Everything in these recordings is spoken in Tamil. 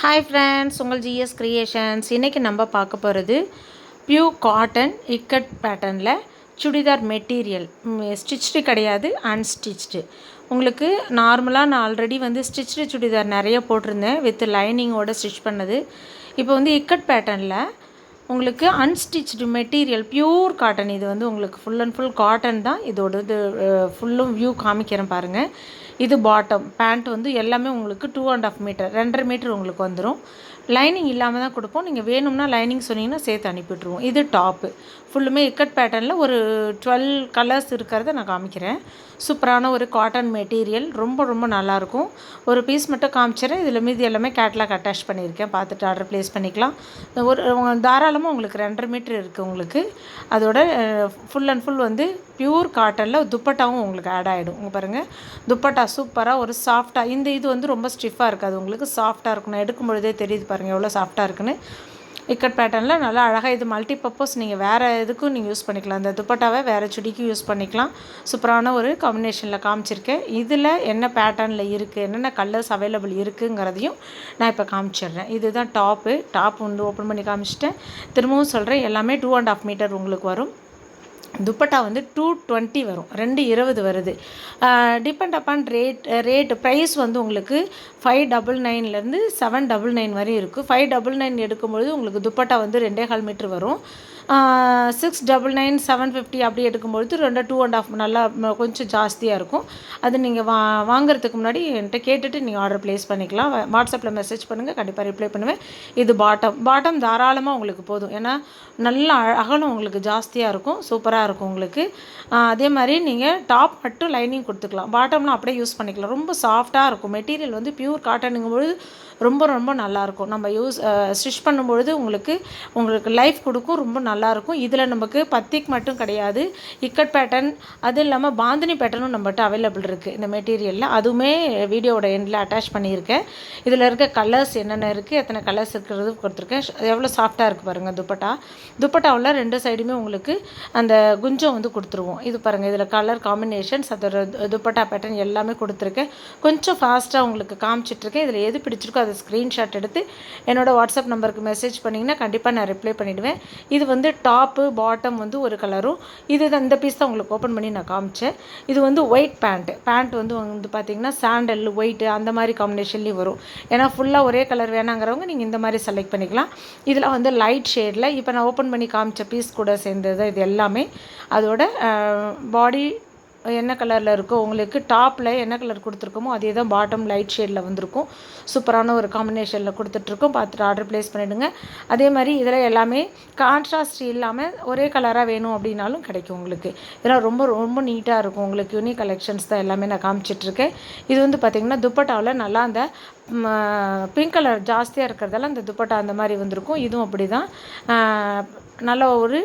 ஹாய் ஃப்ரெண்ட்ஸ், உங்கள் ஜிஎஸ் கிரியேஷன்ஸ். இன்றைக்கி நம்ம பார்க்க போகிறது பியூர் காட்டன் இக்கட் பேட்டர்னில் சுடிதார் மெட்டீரியல். ஸ்டிச்டு கிடையாது, அன்ஸ்டிச்டு. உங்களுக்கு நார்மலாக நான் ஆல்ரெடி ஸ்டிச்டு சுடிதார் நிறைய போட்டிருந்தேன் வித் லைனிங்கோடு ஸ்டிச் பண்ணது. இப்போ இக்கட் பேட்டர்னில் உங்களுக்கு அன்ஸ்டிச்டு மெட்டீரியல் பியூர் காட்டன். இது உங்களுக்கு ஃபுல் அண்ட் ஃபுல் காட்டன் தான். இதோட இது ஃபுல்லும் வியூ காமிக்கிறேன் பாருங்கள். இது பாட்டம் பேண்ட் எல்லாமே உங்களுக்கு 2.5 மீட்டர் 2.5 மீட்டர் உங்களுக்கு வந்துடும். லைனிங் இல்லாமல் தான் கொடுப்போம். நீங்கள் வேணும்னா லைனிங் சொன்னீங்கன்னா சேர்த்து அனுப்பிவிட்ருவோம். இது டாப்பு ஃபுல்லுமே இக்கட் பேட்டர்னில் ஒரு 12 கலர்ஸ் இருக்கிறத நான் காமிக்கிறேன். சூப்பரான ஒரு காட்டன் மெட்டீரியல், ரொம்ப ரொம்ப நல்லாயிருக்கும். ஒரு பீஸ் மட்டும் காமிச்சிடறேன். இதில் மீதி எல்லாமே கேட்லாக் அட்டாச் பண்ணியிருக்கேன். பார்த்துட்டு ஆர்டர் ப்ளேஸ் பண்ணிக்கலாம். ஒரு தாராளமாக உங்களுக்கு 2.5 மீட்டர் இருக்குது. உங்களுக்கு அதோட ஃபுல் அண்ட் ஃபுல் பியூர் காட்டனில் துப்பட்டாவும் உங்களுக்கு ஆட் ஆகிடும். உங்கள் பாருங்கள், துப்பட்டா சூப்பராக ஒரு சாஃப்டாக. இது ரொம்ப ஸ்டிஃபாக இருக்காது, உங்களுக்கு சாஃப்டாக இருக்கும். நான் எடுக்கும் பொழுதே தெரியுது பாருங்கள் எவ்வளோ சாஃப்டாக இருக்குன்னு. இக்கட் பேட்டர்னில் நல்லா அழகாக. இது மல்டி பர்பஸ், நீங்கள் வேறு எதுக்கும் நீங்கள் யூஸ் பண்ணிக்கலாம். இந்த துப்பட்டாவை வேறு சுடிக்கும் யூஸ் பண்ணிக்கலாம். சூப்பரான ஒரு காம்பினேஷனில் காமிச்சிருக்கேன். இதில் என்ன பேட்டர்னில் இருக்குது, என்னென்ன கலர்ஸ் அவைலபிள் இருக்குங்கிறதையும் நான் இப்போ காமிச்சிடுறேன். இதுதான் டாப்பு. டாப் ஓப்பன் பண்ணி காமிச்சிட்டேன். திரும்பவும் சொல்கிறேன், எல்லாமே 2.5 மீட்டர் உங்களுக்கு வரும். துப்பட்டா 220 வரும், 220 வருது. டிபெண்ட் அப்பான் ரேட் ப்ரைஸ் உங்களுக்கு 599லேருந்து 799 வரையும் இருக்குது. 599 எடுக்கும்பொழுது உங்களுக்கு துப்பட்டா 2.25 மீட்ரு வரும். 699 750 அப்படி எடுக்கும்பொழுது 2.5 நல்லா கொஞ்சம் ஜாஸ்தியாக இருக்கும். அது நீங்கள் வாங்குறதுக்கு முன்னாடி என்கிட்ட கேட்டுட்டு நீங்கள் ஆர்டர் ப்ளேஸ் பண்ணிக்கலாம். வாட்ஸ்அப்பில் மெசேஜ் பண்ணுங்கள், கண்டிப்பாக ரிப்ளை பண்ணுவேன். இது பாட்டம் தாராளமாக உங்களுக்கு போதும். ஏன்னா நல்லா அகலம் உங்களுக்கு ஜாஸ்தியாக இருக்கும், சூப்பராக இருக்கும் உங்களுக்கு. அதே மாதிரி நீங்கள் டாப் மட்டும் லைனிங் கொடுத்துக்கலாம், பாட்டம்லாம் அப்படியே யூஸ் பண்ணிக்கலாம். ரொம்ப சாஃப்டாக இருக்கும் மெட்டீரியல். பியூர் காட்டனுங்கும்பொழுது ரொம்ப ரொம்ப நல்லாயிருக்கும். நம்ம ஸ்டிச் பண்ணும்பொழுது உங்களுக்கு லைஃப் கொடுக்கும், ரொம்ப நல்லாயிருக்கும். இதில் நமக்கு பத்திக் மட்டும் கிடையாது, இக்கட் பேட்டர்ன், அதுவும் இல்லாமல் பாந்தினி பேட்டர்னும் நம்மகிட்ட அவைலபிள் இருக்குது இந்த மெட்டீரியலில். அதுவுமே வீடியோவோட எண்டில் அட்டாச் பண்ணியிருக்கேன். இதில் இருக்க கலர்ஸ் என்னென்ன இருக்குது, எத்தனை கலர்ஸ் இருக்கிறது கொடுத்துருக்கேன். எவ்வளோ சாஃப்டாக இருக்குது பாருங்கள் துப்பட்டாவில் 2 சைடுமே உங்களுக்கு அந்த குஞ்சம் கொடுத்துருவோம். இது பாருங்கள், இதில் கலர் காம்பினேஷன்ஸ், அதோட துப்பட்டா பேட்டர்ன் எல்லாமே கொடுத்துருக்கேன். கொஞ்சம் ஃபாஸ்ட்டாக உங்களுக்கு காமிச்சிட்ருக்கேன். இதில் எது பிடிச்சிருக்கோ அதை ஸ்க்ரீன்ஷாட் எடுத்து என்னோடய வாட்ஸ்அப் நம்பருக்கு மெசேஜ் பண்ணிங்கன்னா கண்டிப்பாக நான் ரிப்ளை பண்ணிவிடுவேன். இது டாப்பு பாட்டம் ஒரு கலரும். இந்த பீஸ் தான் உங்களுக்கு ஓப்பன் பண்ணி நான் காமிச்சேன். இது ஒயிட் பேண்ட் பார்த்திங்கன்னா சாண்டல் ஒயிட்டு அந்த மாதிரி காம்பினேஷன்லேயும் வரும். ஏன்னா ஃபுல்லாக ஒரே கலர் வேணாங்கிறவங்க நீங்கள் இந்த மாதிரி செலக்ட் பண்ணிக்கலாம். இதில் லைட் ஷேடில் இப்போ நான் ஓப்பன் பண்ணி காமிச்ச பீஸ் கூட சேர்ந்தது இது எல்லாமே. அதோட பாடி என்ன கலரில் இருக்கோ, உங்களுக்கு டாப்பில் என்ன கலர் கொடுத்துருக்கோமோ அதே தான் பாட்டம் லைட் ஷேடில் வந்திருக்கும். சூப்பரான ஒரு காம்பினேஷனில் கொடுத்துட்ருக்கோம். பார்த்துட்டு ஆர்டர் ப்ளேஸ் பண்ணிவிடுங்க. அதே மாதிரி இதில் எல்லாமே கான்ட்ராஸ்ட் இல்லாமல் ஒரே கலராக வேணும் அப்படின்னாலும் கிடைக்கும் உங்களுக்கு. இதெல்லாம் ரொம்ப ரொம்ப நீட்டாக இருக்கும். உங்களுக்கு யூனிக் கலெக்ஷன்ஸ் தான் எல்லாமே நான் காமிச்சிட்ருக்கேன். இது பார்த்திங்கன்னா துப்பட்டாவில் நல்லா அந்த பிங்க் கலர் ஜாஸ்தியாக இருக்கிறதால அந்த துப்பட்டா அந்த மாதிரி வந்திருக்கும். இதுவும் அப்படி தான் நல்ல ஒரு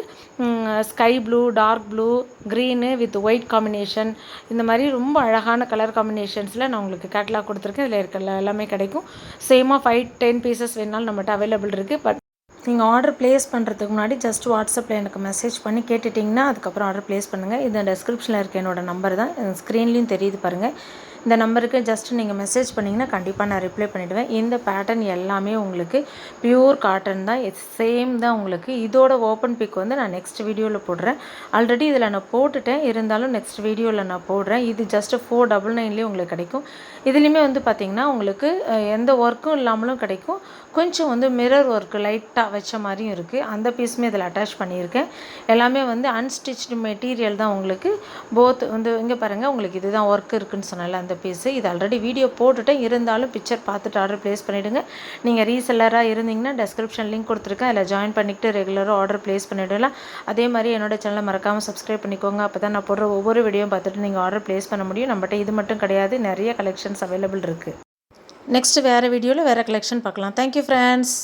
sky blue, dark blue, green with white combination, இந்த மாதிரி ரொம்ப அழகான கலர் காம்பினேஷன்ஸில் நான் உங்களுக்கு கேட்லாக் கொடுத்துருக்கேன். இதில் இருக்க எல்லாமே கிடைக்கும். சேமாக 5-10 பீசஸ் வேணாலும் நம்மகிட்ட அவைலபிள் இருக்குது. பட் நீங்கள் ஆர்டர் ப்ளேஸ் பண்ணுறதுக்கு முன்னாடி ஜஸ்ட் வாட்ஸ்அப்பில் எனக்கு மெசேஜ் பண்ணி கேட்டுட்டிங்கன்னா அதுக்கப்புறம் ஆர்டர் ப்ளேஸ் பண்ணுங்கள். இது டெஸ்கிரிப்ஷனில் இருக்க என்னோடய நம்பர் தான், ஸ்க்ரீன்லேயும் தெரியுது பாருங்கள். இந்த நம்பருக்கு ஜஸ்ட் நீங்கள் மெசேஜ் பண்ணிங்கன்னா கண்டிப்பாக நான் ரிப்ளை பண்ணிவிடுவேன். இந்த பேட்டர்ன் எல்லாமே உங்களுக்கு பியூர் காட்டன் தான், சேம் தான் உங்களுக்கு. இதோட ஓப்பன் பிக் நான் நெக்ஸ்ட் வீடியோவில் போடுறேன். ஆல்ரெடி இதில் நான் போட்டுட்டேன், இருந்தாலும் நெக்ஸ்ட் வீடியோவில் நான் போடுறேன். இது ஜஸ்ட் 499 உங்களுக்கு கிடைக்கும். இதுலேயுமே பார்த்திங்கன்னா உங்களுக்கு எந்த ஒர்க்கும் இல்லாமலும் கிடைக்கும். கொஞ்சம் மிரர் ஒர்க்கு லைட்டாக வச்ச மாதிரியும் இருக்குது. அந்த பீஸுமே இதில் அட்டாச் பண்ணியிருக்கேன். எல்லாமே அன்ஸ்டிச்டு மெட்டீரியல் தான் உங்களுக்கு. போத் இங்கே பாருங்கள், உங்களுக்கு இதுதான் ஒர்க் இருக்குதுன்னு சொன்னால அந்த பீஸு. இது ஆல்ரெடி வீடியோ போட்டுட்டேன், இருந்தாலும் பிக்சர் பார்த்துட்டு ஆர்டர் ப்ளேஸ் பண்ணிவிடுங்க. நீங்கள் ரீசெல்லராக இருந்தீங்கன்னா டெஸ்கிரிப்ஷன் லிங்க் கொடுத்துருக்கேன், அதில் ஜாயின் பண்ணிவிட்டு ரெகுலராக ஆர்டர் ப்ளேஸ் பண்ணிவிடலாம். அதே மாதிரி என்னோடய சேனலை மறக்காமல் சப்ஸ்கிரைப் பண்ணிக்கோங்க. அப்போ தான் நான் போடுற ஒவ்வொரு வீடியோவும் பார்த்துட்டு நீங்கள் ஆர்டர் ப்ளேஸ் பண்ண முடியும். நம்மகிட்ட இது மட்டும் கிடையாது, நிறைய கலெக்ஷன்ஸ் அவைலபிள் இருக்குது. நெக்ஸ்ட் வேறு வீடியோவில் வேறு கலெக்ஷன் பார்க்கலாம். Thank you friends.